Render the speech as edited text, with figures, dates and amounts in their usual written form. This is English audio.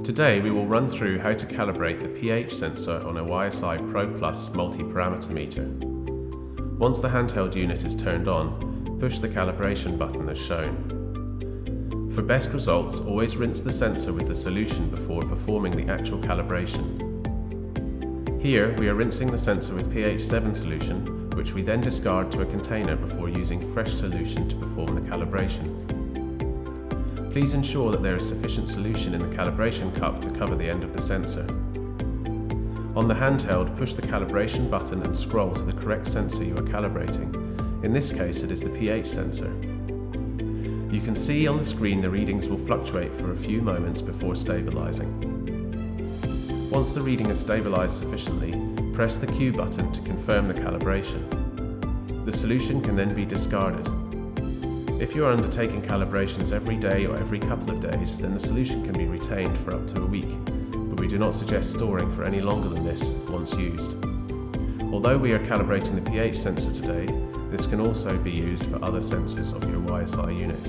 Today we will run through how to calibrate the pH sensor on a YSI ProPlus Multiparameter Meter. Once the handheld unit is turned on, push the calibration button as shown. For best results, always rinse the sensor with the solution before performing the actual calibration. Here we are rinsing the sensor with pH 7 solution, which we then discard to a container before using fresh solution to perform the calibration. Please ensure that there is sufficient solution in the calibration cup to cover the end of the sensor. On the handheld, push the calibration button and scroll to the correct sensor you are calibrating. In this case, it is the pH sensor. You can see on the screen the readings will fluctuate for a few moments before stabilizing. Once the reading is stabilized sufficiently, press the Q button to confirm the calibration. The solution can then be discarded. If you are undertaking calibrations every day or every couple of days, then the solution can be retained for up to a week, but we do not suggest storing for any longer than this once used. Although we are calibrating the pH sensor today, this can also be used for other sensors of your YSI unit.